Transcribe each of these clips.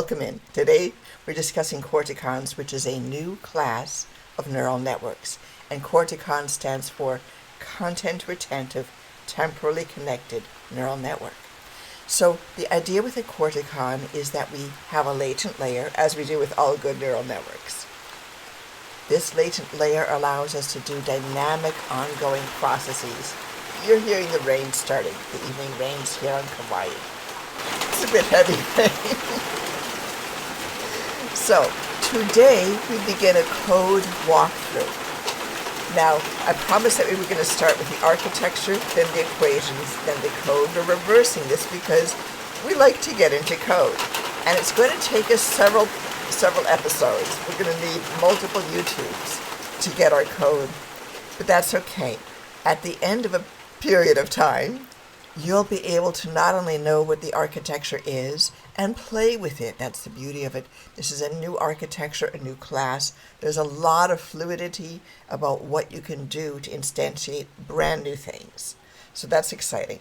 Welcome in. Today we're discussing CORTECONs, which is a new class of neural networks. And CORTECON stands for Content-Retentive Temporally-CONnected Neural Network. So the idea with a CORTECON is that we have a latent layer, as we do with all good neural networks. This latent layer allows us to do dynamic, ongoing processes. You're hearing the rain starting, the evening rains here on Kauai. It's a bit heavy rain. So today we begin a code walkthrough. Now, I promised that we were going to start with the architecture, then the equations, then the code. We're reversing this because we like to get into code. And it's going to take us several episodes. We're going to need multiple YouTubes to get our code. But that's okay. At the end of a period of time, you'll be able to not only know what the architecture is and play with it. That's the beauty of it. This is a new architecture, a new class. There's a lot of fluidity about what you can do to instantiate brand new things. So that's exciting.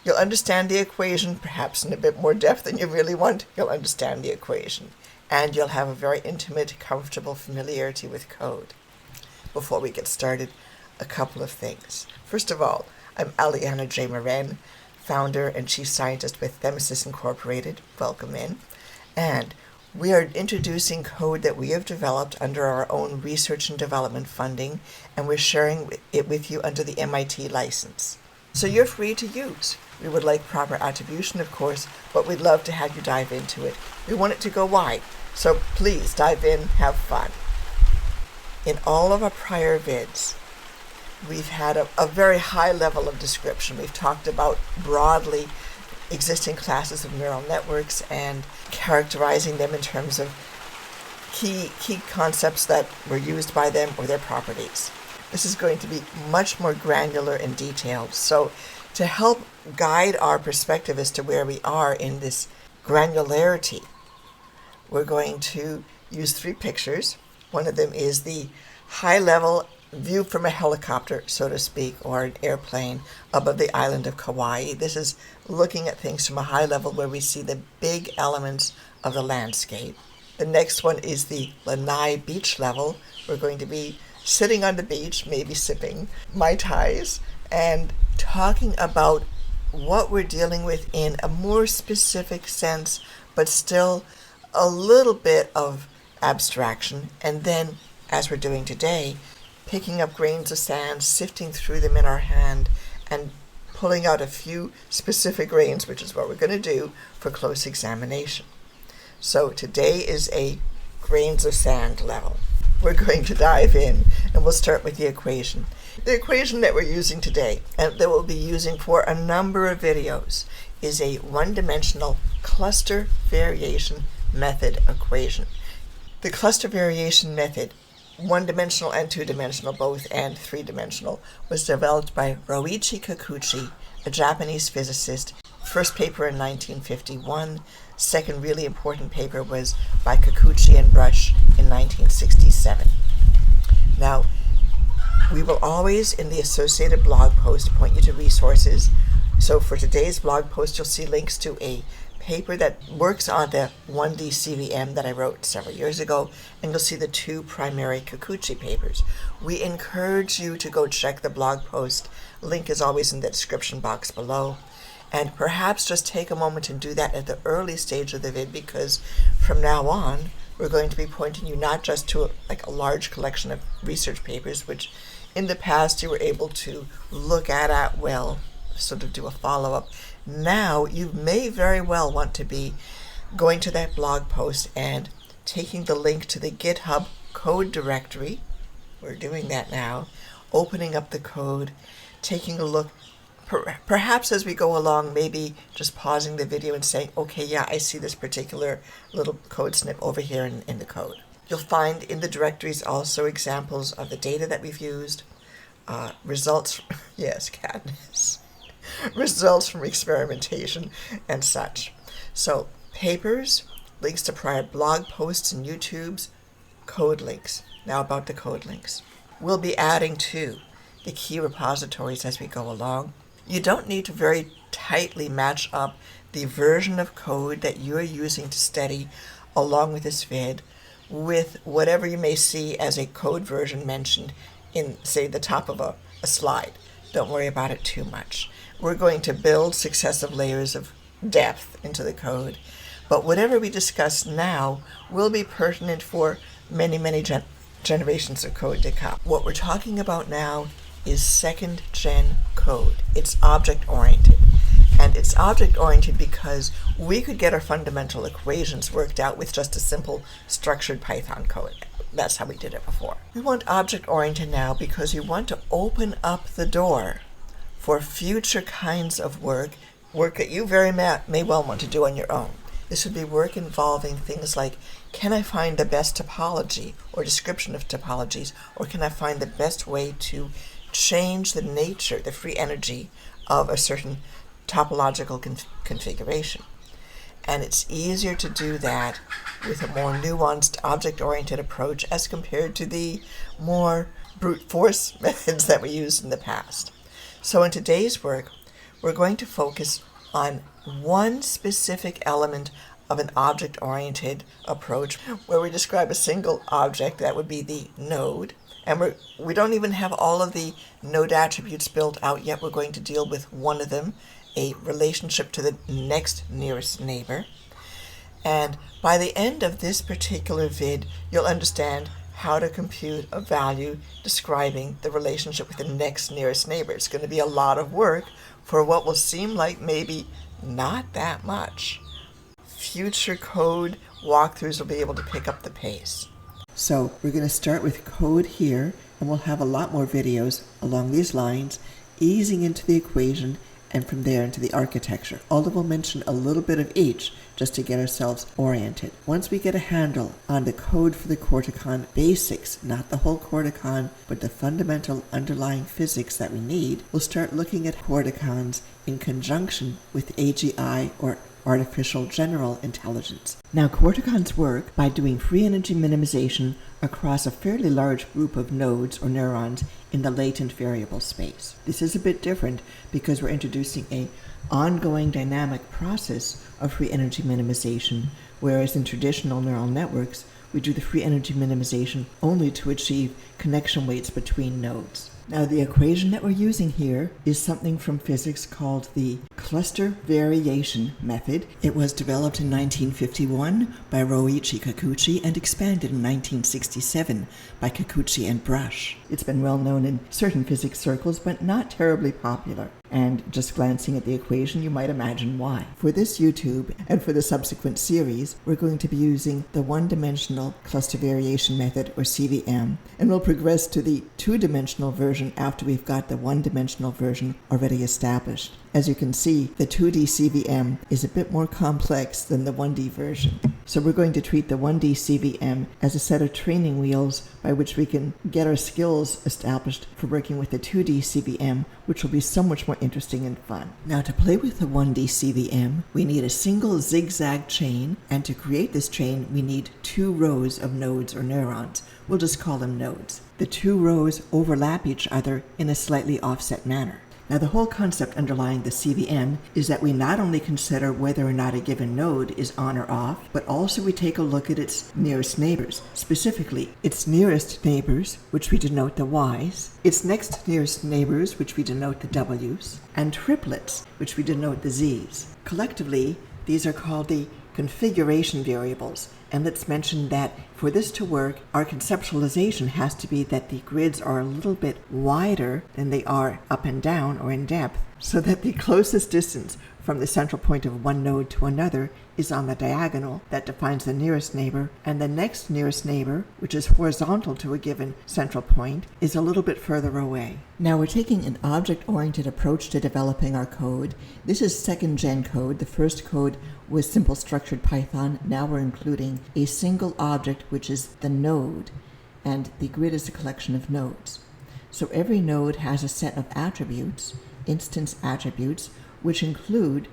You'll understand the equation, perhaps in a bit more depth than you really want. You'll understand the equation. And you'll have a very intimate, comfortable familiarity with code. Before we get started, a couple of things. First of all, I'm Aliana J. Moran, founder and chief scientist with Themesis Incorporated. Welcome in. And we are introducing code that we have developed under our own research and development funding, and we're sharing it with you under the MIT license. So you're free to use. We would like proper attribution, of course, but we'd love to have you dive into it. We want it to go wide, so please dive in, have fun. In all of our prior vids, we've had a very high level of description. We've talked about broadly existing classes of neural networks and characterizing them in terms of key concepts that were used by them or their properties. This is going to be much more granular and detailed. So to help guide our perspective as to where we are in this granularity, we're going to use 3 pictures. One of them is the high-level view from a helicopter, so to speak, or an airplane above the island of Kauai. This is looking at things from a high level where we see the big elements of the landscape. The next one is the Lanai beach level. We're going to be sitting on the beach, maybe sipping Mai Tais, and talking about what we're dealing with in a more specific sense, but still a little bit of abstraction. And then, as we're doing today, picking up grains of sand, sifting through them in our hand, and pulling out a few specific grains, which is what we're going to do for close examination. So today is a grains of sand level. We're going to dive in, and we'll start with the equation. The equation that we're using today, and that we'll be using for a number of videos, is a one-dimensional cluster variation method equation. The cluster variation method, one-dimensional and two-dimensional both, and three-dimensional, was developed by Roichi Kikuchi, a Japanese physicist. First paper in 1951. Second really important paper was by Kikuchi and Brush in 1967. Now, we will always, in the associated blog post, point you to resources. So for today's blog post, you'll see links to a paper that works on the 1D CVM that I wrote several years ago, and you'll see the 2 primary Kikuchi papers. We encourage you to go check the blog post. Link is always in the description box below. And perhaps just take a moment and do that at the early stage of the vid, because from now on, we're going to be pointing you not just to a large collection of research papers, which in the past you were able to look at will, sort of do a follow-up. Now, you may very well want to be going to that blog post and taking the link to the GitHub code directory. We're doing that now. Opening up the code, taking a look, perhaps as we go along, maybe just pausing the video and saying, okay, yeah, I see this particular little code snip over here in the code. You'll find in the directories also examples of the data that we've used, results, yes, Katniss. Results from experimentation and such. So papers, links to prior blog posts and YouTubes, code links. Now about the code links. We'll be adding to the key repositories as we go along. You don't need to very tightly match up the version of code that you're using to study along with this vid with whatever you may see as a code version mentioned in, say, the top of a slide. Don't worry about it too much. We're going to build successive layers of depth into the code, but whatever we discuss now will be pertinent for many, many generations of code to come. What we're talking about now is second-gen code. It's object-oriented. And it's object-oriented because we could get our fundamental equations worked out with just a simple structured Python code. That's how we did it before. We want object-oriented now because we want to open up the door for future kinds of work that you very may well want to do on your own. This would be work involving things like, can I find the best topology or description of topologies, or can I find the best way to change the nature, the free energy of a certain topological configuration. And it's easier to do that with a more nuanced object-oriented approach as compared to the more brute force methods that we used in the past. So in today's work, we're going to focus on one specific element of an object-oriented approach where we describe a single object, that would be the node. And we don't even have all of the node attributes built out yet. We're going to deal with one of them, a relationship to the next nearest neighbor. And by the end of this particular vid, you'll understand how to compute a value describing the relationship with the next nearest neighbor. It's going to be a lot of work for what will seem like maybe not that much. Future code walkthroughs will be able to pick up the pace. So we're going to start with code here, and we'll have a lot more videos along these lines, easing into the equation and from there into the architecture. Although we'll mention a little bit of each just to get ourselves oriented. Once we get a handle on the code for the CORTECON basics, not the whole CORTECON, but the fundamental underlying physics that we need, we'll start looking at CORTECONs in conjunction with AGI, or artificial general intelligence. Now, CORTECONs work by doing free energy minimization across a fairly large group of nodes or neurons in the latent variable space. This is a bit different because we're introducing an ongoing dynamic process of free energy minimization, whereas in traditional neural networks, we do the free energy minimization only to achieve connection weights between nodes. Now, the equation that we're using here is something from physics called the cluster variation method. It was developed in 1951 by Roichi Kikuchi and expanded in 1967 by Kikuchi and Brush. It's been well known in certain physics circles, but not terribly popular. And just glancing at the equation, you might imagine why. For this YouTube and for the subsequent series, we're going to be using the one-dimensional cluster variation method, or CVM, and we'll progress to the two-dimensional version after we've got the one-dimensional version already established. As you can see, the 2D CVM is a bit more complex than the 1D version. So we're going to treat the 1D CVM as a set of training wheels by which we can get our skills established for working with the 2D CVM, which will be so much more interesting and fun. Now, to play with the 1D CVM, we need a single zigzag chain, and to create this chain, we need two rows of nodes or neurons. We'll just call them nodes. The two rows overlap each other in a slightly offset manner. Now, the whole concept underlying the CVM is that we not only consider whether or not a given node is on or off, but also we take a look at its nearest neighbors, specifically its nearest neighbors, which we denote the Y's, its next nearest neighbors, which we denote the W's, and triplets, which we denote the Z's. Collectively, these are called the configuration variables. And let's mention that for this to work, our conceptualization has to be that the grids are a little bit wider than they are up and down or in depth, so that the closest distance from the central point of one node to another is on the diagonal that defines the nearest neighbor, and the next nearest neighbor, which is horizontal to a given central point, is a little bit further away. Now, we're taking an object-oriented approach to developing our code. This is second-gen code. The first code was simple structured Python. Now we're including a single object, which is the node, and the grid is a collection of nodes. So every node has a set of attributes, instance attributes, which include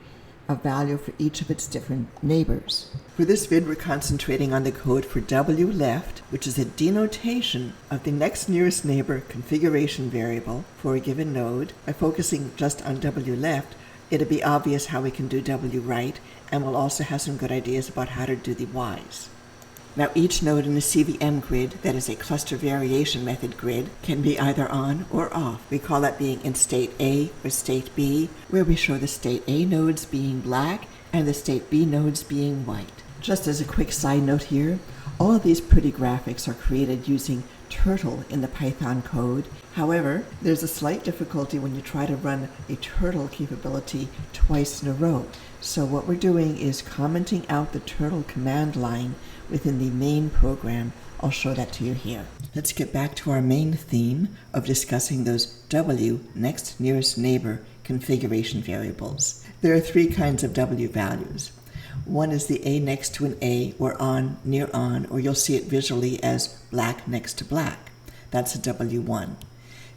a value for each of its different neighbors. For this vid, we're concentrating on the code for wLeft, which is a denotation of the next nearest neighbor configuration variable for a given node. By focusing just on wLeft, it'll be obvious how we can do W right, and we'll also have some good ideas about how to do the Ys. Now each node in the CVM grid, that is a cluster variation method grid, can be either on or off. We call that being in state A or state B, where we show the state A nodes being black and the state B nodes being white. Just as a quick side note here, all of these pretty graphics are created using Turtle in the Python code. However, there's a slight difficulty when you try to run a Turtle capability twice in a row. So what we're doing is commenting out the Turtle command line within the main program. I'll show that to you here. Let's get back to our main theme of discussing those W, next nearest neighbor, configuration variables. There are three kinds of W values. One is the A next to an A, or on, near on, or you'll see it visually as black next to black. That's a W1.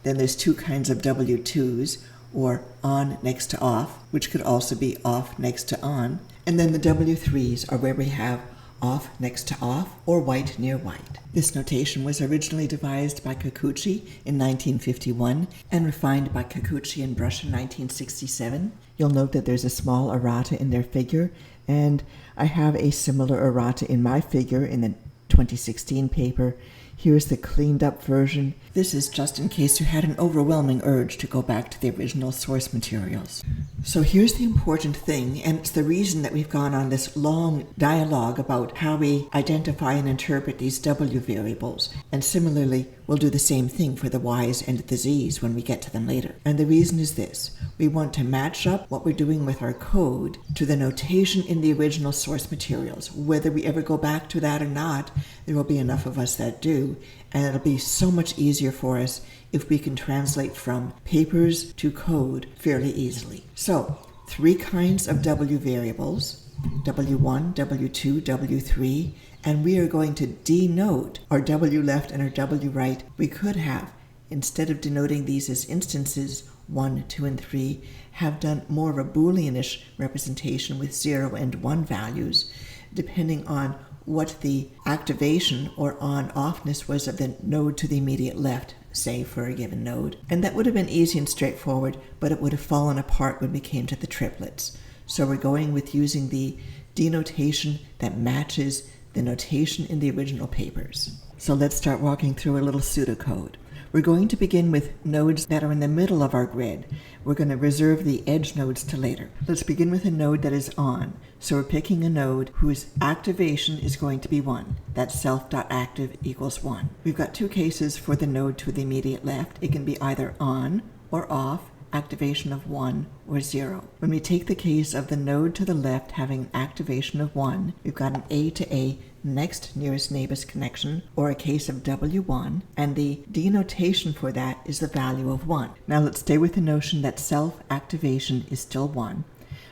Then there's two kinds of W2s, or on next to off, which could also be off next to on. And then the W3s are where we have off next to off, or white near white. This notation was originally devised by Kikuchi in 1951 and refined by Kikuchi and Brush in 1967. You'll note that there's a small errata in their figure, and I have a similar errata in my figure in the 2016 paper. Here's the cleaned up version. This is just in case you had an overwhelming urge to go back to the original source materials. So here's the important thing, and it's the reason that we've gone on this long dialogue about how we identify and interpret these W variables. And similarly, we'll do the same thing for the Ys and the Zs when we get to them later. And the reason is this. We want to match up what we're doing with our code to the notation in the original source materials. Whether we ever go back to that or not, there will be enough of us that do, and it'll be so much easier for us if we can translate from papers to code fairly easily. So, three kinds of W variables, W1, W2, W3, and we are going to denote our wLeft and our wRight. We could have, instead of denoting these as instances, 1, 2, and 3, have done more of a Booleanish representation with 0 and 1 values, depending on what the activation or on-offness was of the node to the immediate left, say, for a given node. And that would have been easy and straightforward, but it would have fallen apart when we came to the triplets. So we're going with using the denotation that matches the notation in the original papers. So let's start walking through a little pseudocode. We're going to begin with nodes that are in the middle of our grid. We're going to reserve the edge nodes to later. Let's begin with a node that is on. So we're picking a node whose activation is going to be 1. That's self.active equals 1. We've got two cases for the node to the immediate left. It can be either on or off, activation of 1 or 0. When we take the case of the node to the left having an activation of 1, we've got an A to A next nearest neighbor's connection, or a case of W1, and the denotation for that is the value of 1. Now let's stay with the notion that self-activation is still 1,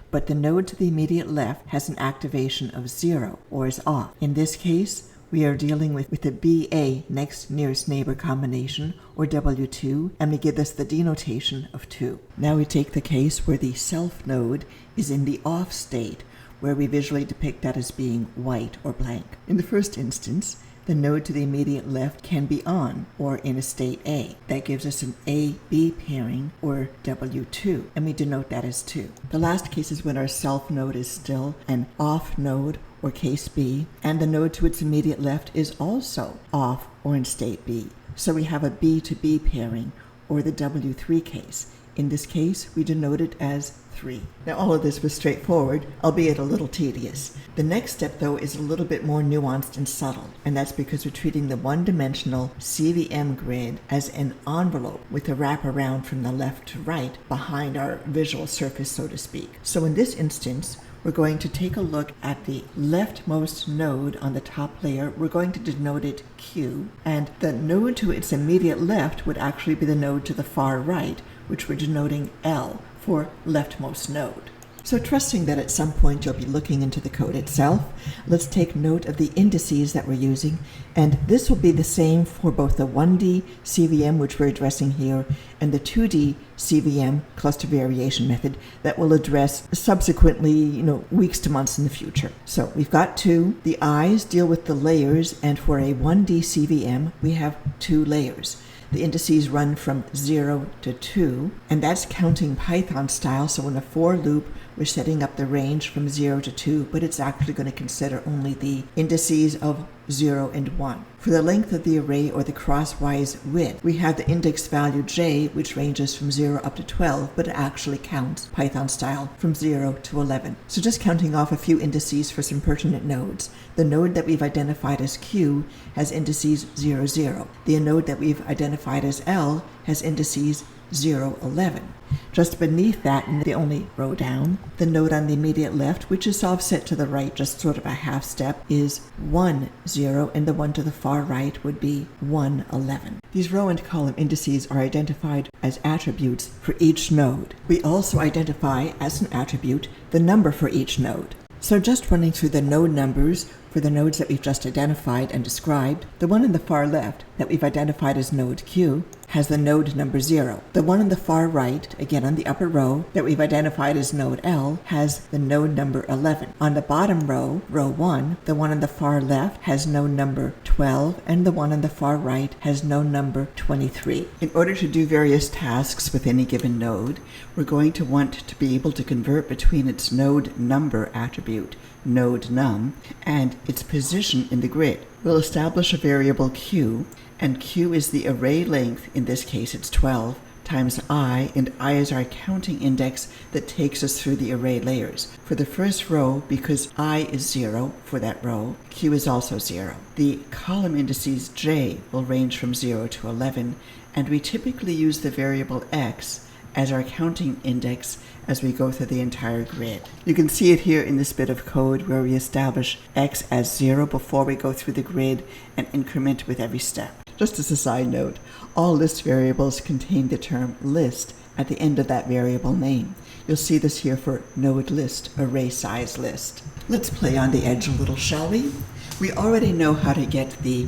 but the node to the immediate left has an activation of 0, or is off. In this case, we are dealing with the BA next nearest neighbor combination, or W2, and we give this the denotation of 2. Now we take the case where the self node is in the off state, where we visually depict that as being white or blank. In the first instance, the node to the immediate left can be on, or in a state A. That gives us an A-B pairing, or W2, and we denote that as 2. The last case is when our self node is still an off node, or case B, and the node to its immediate left is also off or in state B. So we have a B to B pairing, or the W3 case. In this case, we denote it as 3. Now all of this was straightforward, albeit a little tedious. The next step, though, is a little bit more nuanced and subtle, and that's because we're treating the one-dimensional CVM grid as an envelope with a wraparound from the left to right behind our visual surface, so to speak. So in this instance, we're going to take a look at the leftmost node on the top layer. We're going to denote it Q, and the node to its immediate left would actually be the node to the far right, which we're denoting L for leftmost node. So trusting that at some point you'll be looking into the code itself, let's take note of the indices that we're using, and this will be the same for both the 1D CVM, which we're addressing here, and the 2D CVM cluster variation method that we'll address subsequently, weeks to months in the future. So we've got 2. The I's deal with the layers, and for a 1D CVM, we have 2 layers. The indices run from 0 to 2, and that's counting Python style. So in a for loop, we're setting up the range from 0 to 2, but it's actually going to consider only the indices of 0 and 1. For the length of the array or the crosswise width, we have the index value j, which ranges from 0 up to 12, but it actually counts Python style from 0 to 11. So just counting off a few indices for some pertinent nodes. The node that we've identified as q has indices 0, 0. The node that we've identified as L has indices 0, 11. Just beneath that, in the only row down, the node on the immediate left, which is offset to the right just sort of a half step, is 1, 0, and the one to the far right would be 1, 11. These row and column indices are identified as attributes for each node. We also identify as an attribute the number for each node. So just running through the node numbers for the nodes that we've just identified and described, the one in the far left that we've identified as node Q has the node number 0. The one on the far right, again on the upper row, that we've identified as node L has the node number 11. On the bottom row, row 1, the one on the far left has node number 12, and the one on the far right has node number 23. In order to do various tasks with any given node, we're going to want to be able to convert between its node number attribute, node num, and its position in the grid. We'll establish a variable q, and q is the array length, in this case it's 12, times I, and I is our counting index that takes us through the array layers. For the first row, because I is 0 for that row, q is also 0. The column indices j will range from 0 to 11, and we typically use the variable x as our counting index as we go through the entire grid. You can see it here in this bit of code where we establish x as 0 before we go through the grid and increment with every step. Just as a side note, all list variables contain the term list at the end of that variable name. You'll see this here for node list, array size list. Let's play on the edge a little, shall we? We already know how to get the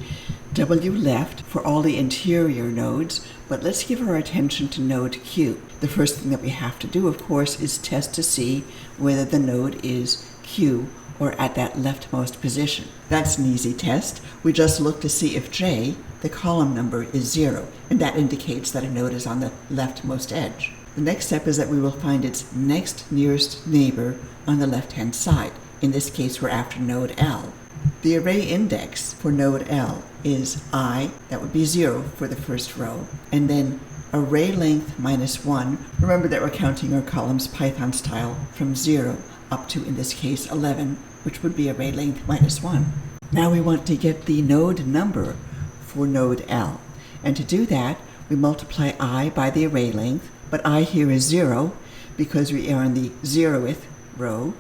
wLeft for all the interior nodes, but let's give our attention to node Q. The first thing that we have to do, of course, is test to see whether the node is Q or at that leftmost position. That's an easy test. We just look to see if j, the column number, is 0, and that indicates that a node is on the leftmost edge. The next step is that we will find its next nearest neighbor on the left-hand side. In this case, we're after node L. The array index for node L is I, that would be 0 for the first row, and then array length minus 1. Remember that we're counting our columns Python style from 0 up to, in this case, 11, which would be array length minus 1. Now we want to get the node number for node L, and to do that, we multiply I by the array length, but I here is 0 because we are in the 0th row,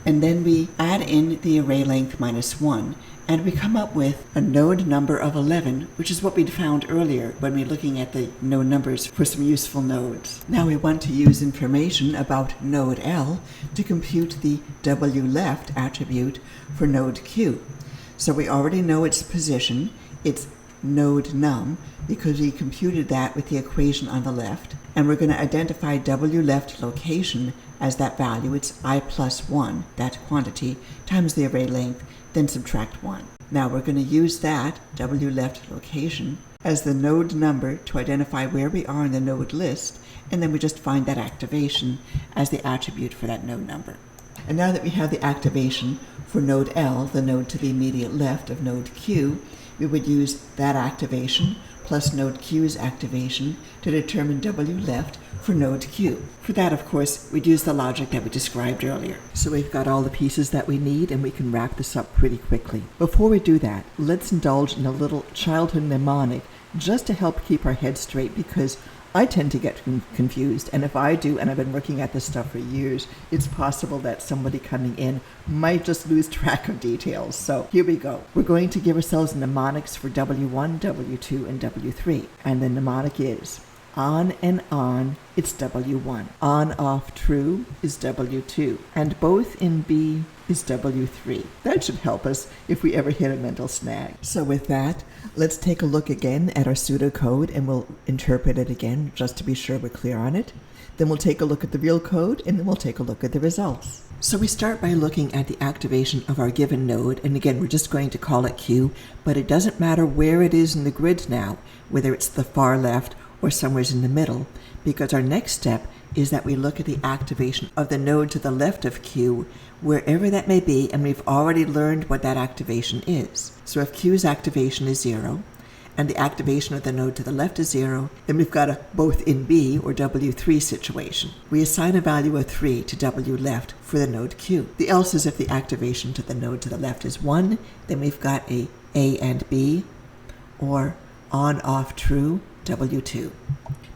and then we add in the array length minus 1, and we come up with a node number of 11, which is what we'd found earlier when we were looking at the node numbers for some useful nodes. Now we want to use information about node L to compute the wLeft attribute for node Q. So we already know its position, its node num, because we computed that with the equation on the left, and we're going to identify wLeft location as that value. It's I plus 1, that quantity, times the array length, then subtract 1. Now we're going to use that wLeft location as the node number to identify where we are in the node list, and then we just find that activation as the attribute for that node number. And now that we have the activation for node L, the node to the immediate left of node Q, we would use that activation plus node Q's activation to determine wLeft for node Q. For that, of course, we'd use the logic that we described earlier. So we've got all the pieces that we need, and we can wrap this up pretty quickly. Before we do that, let's indulge in a little childhood mnemonic just to help keep our heads straight, because I tend to get confused, and if I do, and I've been working at this stuff for years, it's possible that somebody coming in might just lose track of details. So here we go. We're going to give ourselves mnemonics for W1, W2, and W3. And the mnemonic is on and on, it's W1. On, off, true is W2. And both in B is W3. That should help us if we ever hit a mental snag. So with that, let's take a look again at our pseudocode, and we'll interpret it again just to be sure we're clear on it. Then we'll take a look at the real code, and then we'll take a look at the results. So we start by looking at the activation of our given node, and again, we're just going to call it Q, but it doesn't matter where it is in the grid now, whether it's the far left or somewhere in the middle, because our next step is that we look at the activation of the node to the left of Q, wherever that may be, and we've already learned what that activation is. So if Q's activation is 0, and the activation of the node to the left is 0, then we've got a both in B or W3 situation. We assign a value of 3 to wLeft for the node Q. The else is if the activation to the node to the left is 1, then we've got a and B, or on-off true W2.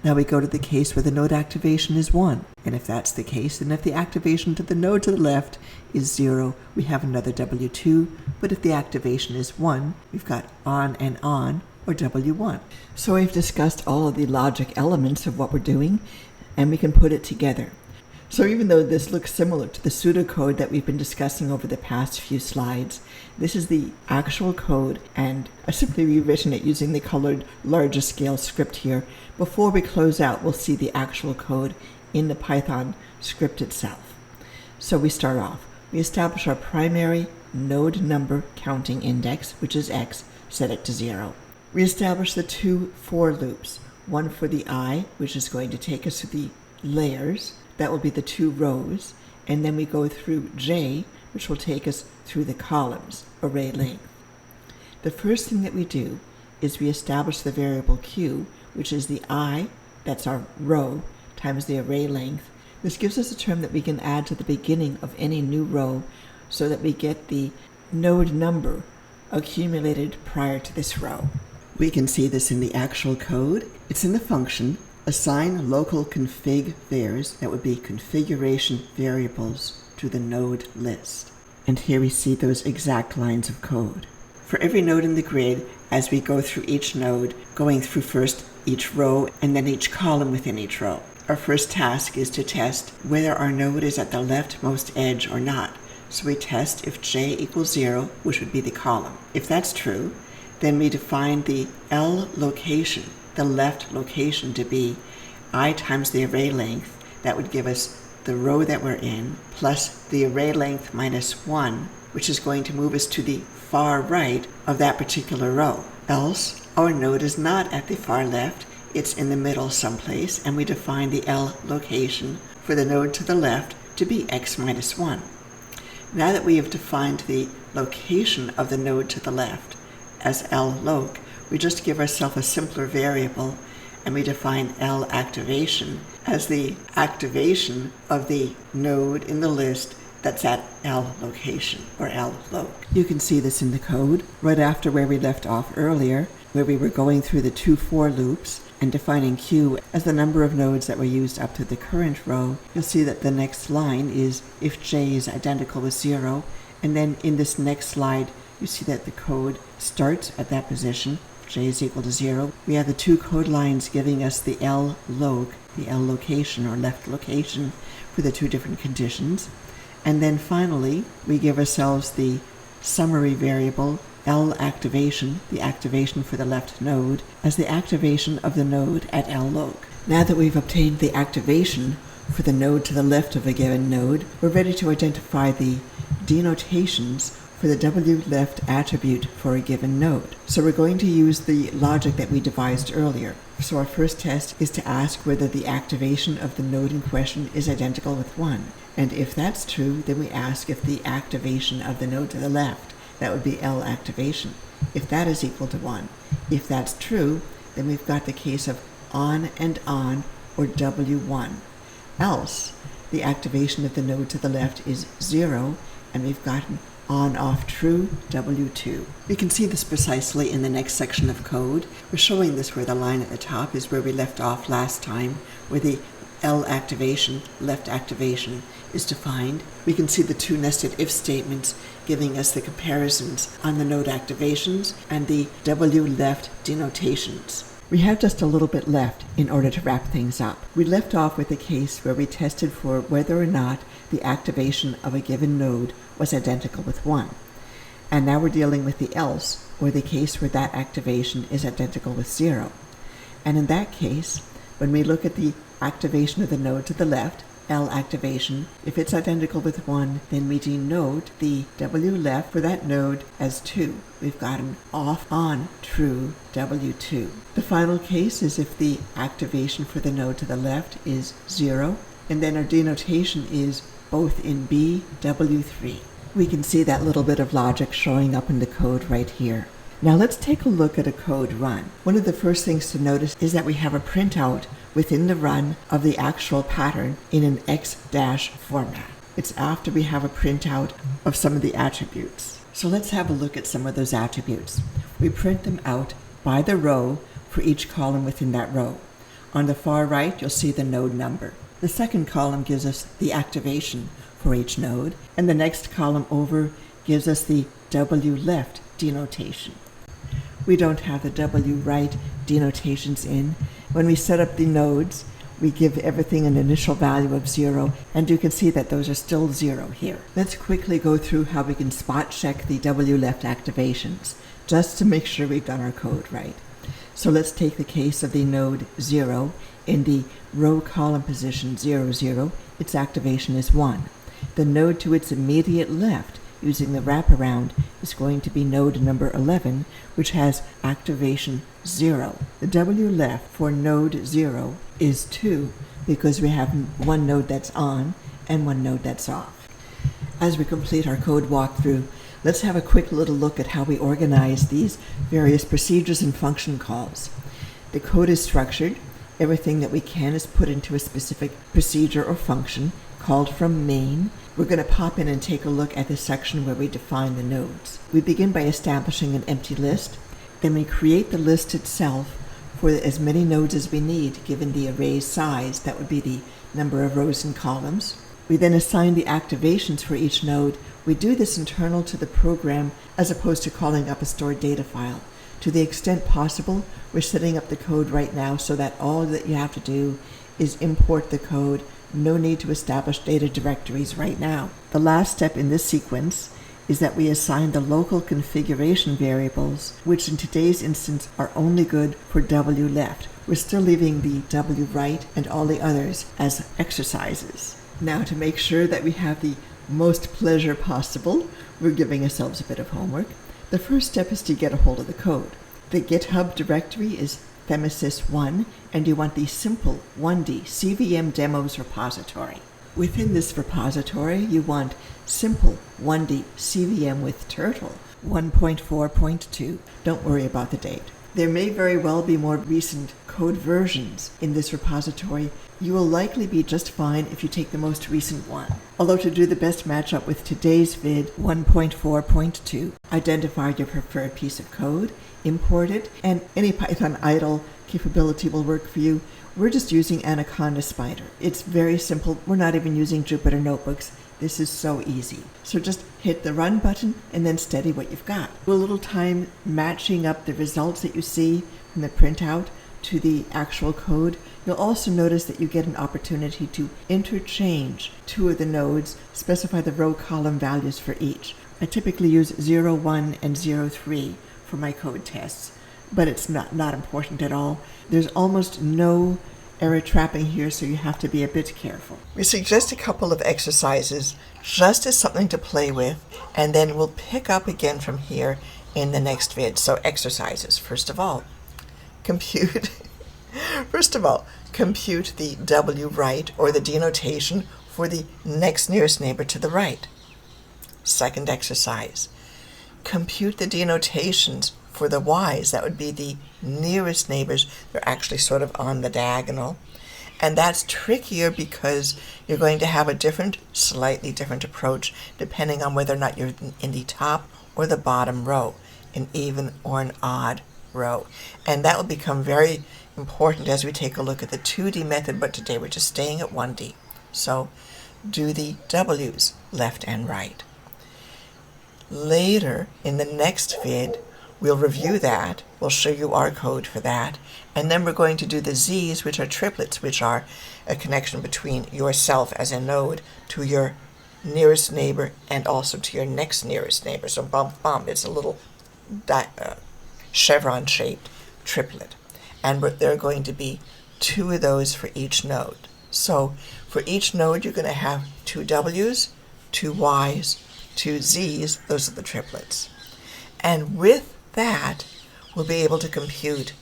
Now we go to the case where the node activation is 1. And if that's the case, then if the activation to the node to the left is 0, we have another W2. But if the activation is 1, we've got on and on, or W1. So we've discussed all of the logic elements of what we're doing, and we can put it together. So even though this looks similar to the pseudocode that we've been discussing over the past few slides, this is the actual code, and I've simply rewritten it using the colored larger scale script here. Before we close out, we'll see the actual code in the Python script itself. So we start off. We establish our primary node number counting index, which is x, set it to 0. We establish the two for loops, one for the I, which is going to take us to the layers. That will be the 2 rows, and then we go through j, which will take us through the columns, array length. The first thing that we do is we establish the variable q, which is the I, that's our row, times the array length. This gives us a term that we can add to the beginning of any new row so that we get the node number accumulated prior to this row. We can see this in the actual code. It's in the function assign local config vars, that would be configuration variables, to the node list. And here we see those exact lines of code. For every node in the grid, as we go through each node, going through first each row and then each column within each row. Our first task is to test whether our node is at the leftmost edge or not. So we test if j equals 0, which would be the column. If that's true, then we define the L location, the left location, to be I times the array length. That would give us the row that we're in, plus the array length minus 1, which is going to move us to the far right of that particular row. Else, our node is not at the far left, it's in the middle someplace, and we define the L location for the node to the left to be x minus 1. Now that we have defined the location of the node to the left as L-loc, we just give ourselves a simpler variable, and we define L activation as the activation of the node in the list that's at L location, or L-loc. You can see this in the code right after where we left off earlier, where we were going through the 2 for loops and defining Q as the number of nodes that were used up to the current row. You'll see that the next line is if j is identical with 0, and then in this next slide you see that the code starts at that position. J is equal to 0. We have the 2 code lines giving us the L-loc, the L location or left location for the 2 different conditions. And then finally, we give ourselves the summary variable L activation, the activation for the left node, as the activation of the node at L-loc. Now that we've obtained the activation for the node to the left of a given node, we're ready to identify the denotations for the wLeft attribute for a given node. So we're going to use the logic that we devised earlier. So our first test is to ask whether the activation of the node in question is identical with 1. And if that's true, then we ask if the activation of the node to the left, that would be L activation, if that is equal to 1. If that's true, then we've got the case of on and on, or W1. Else, the activation of the node to the left is 0, and we've gotten on-off true, W2. We can see this precisely in the next section of code. We're showing this where the line at the top is where we left off last time, where the L activation, left activation, is defined. We can see the 2 nested if statements giving us the comparisons on the node activations and the wLeft denotations. We have just a little bit left in order to wrap things up. We left off with a case where we tested for whether or not the activation of a given node was identical with 1. And now we're dealing with the else, or the case where that activation is identical with 0. And in that case, when we look at the activation of the node to the left, L activation. If it's identical with 1, then we denote the wLeft for that node as 2. We've got an off, on, true, W2. The final case is if the activation for the node to the left is 0, and then our denotation is both in B, W3. We can see that little bit of logic showing up in the code right here. Now let's take a look at a code run. One of the first things to notice is that we have a printout within the run of the actual pattern in an X- format. It's after we have a printout of some of the attributes. So let's have a look at some of those attributes. We print them out by the row for each column within that row. On the far right, you'll see the node number. The second column gives us the activation for each node, and the next column over gives us the wLeft denotation. We don't have the wRite denotations in. When we set up the nodes, we give everything an initial value of 0, and you can see that those are still 0 here. Let's quickly go through how we can spot check the wLeft activations, just to make sure we've done our code right. So let's take the case of the node 0 in the row column position 0, 0. Its activation is 1. The node to its immediate left using the wraparound is going to be node number 11, which has activation 0. The wLeft for node 0 is 2 because we have one node that's on and one node that's off. As we complete our code walkthrough, let's have a quick little look at how we organize these various procedures and function calls. The code is structured. Everything that we can is put into a specific procedure or function called from main. We're going to pop in and take a look at the section where we define the nodes. We begin by establishing an empty list. Then we create the list itself for as many nodes as we need given the array's size. That would be the number of rows and columns. We then assign the activations for each node. We do this internal to the program as opposed to calling up a stored data file. To the extent possible, we're setting up the code right now so that all that you have to do is import the code. No need to establish data directories right now. The last step in this sequence is that we assign the local configuration variables, which in today's instance are only good for wLeft. We're still leaving the wRite and all the others as exercises. Now, to make sure that we have the most pleasure possible, we're giving ourselves a bit of homework. The first step is to get a hold of the code. The GitHub directory is Themesis 1, and you want the simple 1D CVM demos repository. Within this repository, you want simple 1D CVM with turtle 1.4.2. Don't worry about the date. There may very well be more recent code versions in this repository. You will likely be just fine if you take the most recent one. Although to do the best matchup with today's vid 1.4.2, identify your preferred piece of code, import it, and any Python idle capability will work for you. We're just using Anaconda Spider. It's very simple. We're not even using Jupyter Notebooks. This is so easy. So just hit the run button and then steady what you've got. A little time matching up the results that you see from the printout to the actual code. You'll also notice that you get an opportunity to interchange two of the nodes, specify the row column values for each. I typically use 0, 1, and 0, 3 for my code tests, but it's not important at all. There's almost no error trapping here, so you have to be a bit careful. We suggest a couple of exercises just as something to play with, and then we'll pick up again from here in the next vid. So exercises. First of all, compute the wRite or the denotation for the next nearest neighbor to the right. Second exercise, compute the denotations for the y's. That would be the nearest neighbors. They're actually sort of on the diagonal. And that's trickier because you're going to have a slightly different approach depending on whether or not you're in the top or the bottom row, an even or an odd row. And that will become very important as we take a look at the 2D method, but today we're just staying at 1D. So do the W's, left and right. Later in the next vid, we'll review that. We'll show you our code for that. And then we're going to do the Z's, which are triplets, which are a connection between yourself as a node to your nearest neighbor and also to your next nearest neighbor. So bump, bump. It's a little chevron-shaped triplet. And there are going to be 2 of those for each node. So for each node, you're going to have 2 W's, 2 Y's, 2 Z's. Those are the triplets. And with that, we'll be able to compute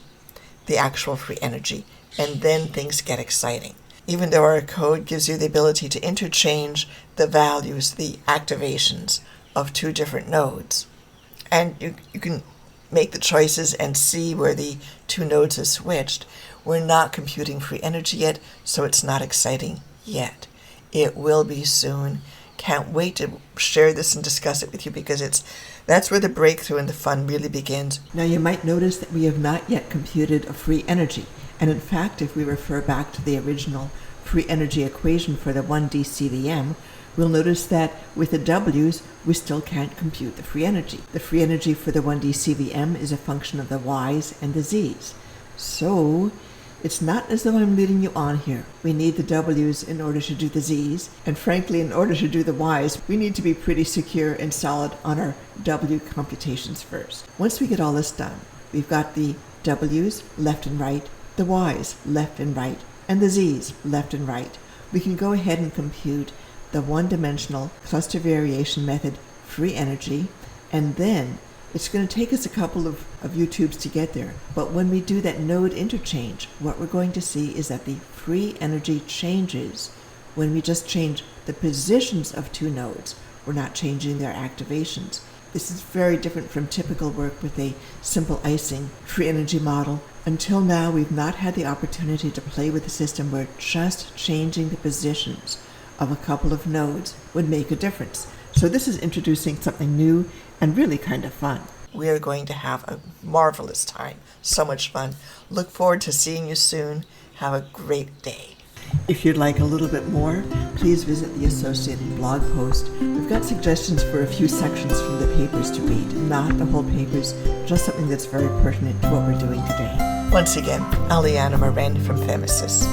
the actual free energy. And then things get exciting. Even though our code gives you the ability to interchange the values, the activations of 2 different nodes, and you can make the choices and see where the 2 nodes are switched, we're not computing free energy yet, so it's not exciting yet. It will be soon. Can't wait to share this and discuss it with you, because that's where the breakthrough and the fun really begins. Now you might notice that we have not yet computed a free energy. And in fact, if we refer back to the original free energy equation for the 1D CVM, we'll notice that with the W's, we still can't compute the free energy. The free energy for the 1D CVM is a function of the Y's and the Z's. So it's not as though I'm leading you on here. We need the W's in order to do the Z's, and frankly, in order to do the Y's, we need to be pretty secure and solid on our W computations first. Once we get all this done, we've got the W's left and right, the Y's left and right, and the Z's left and right. We can go ahead and compute the one-dimensional cluster variation method free energy, and then it's going to take us a couple of YouTubes to get there. But when we do that node interchange, what we're going to see is that the free energy changes when we just change the positions of 2 nodes. We're not changing their activations. This is very different from typical work with a simple Ising free energy model. Until now, we've not had the opportunity to play with a system where just changing the positions of a couple of nodes would make a difference. So this is introducing something new and really kind of fun. We are going to have a marvelous time. So much fun. Look forward to seeing you soon. Have a great day. If you'd like a little bit more, please visit the associated blog post. We've got suggestions for a few sections from the papers to read, not the whole papers, just something that's very pertinent to what we're doing today. Once again, Aliana Moren from Themesis.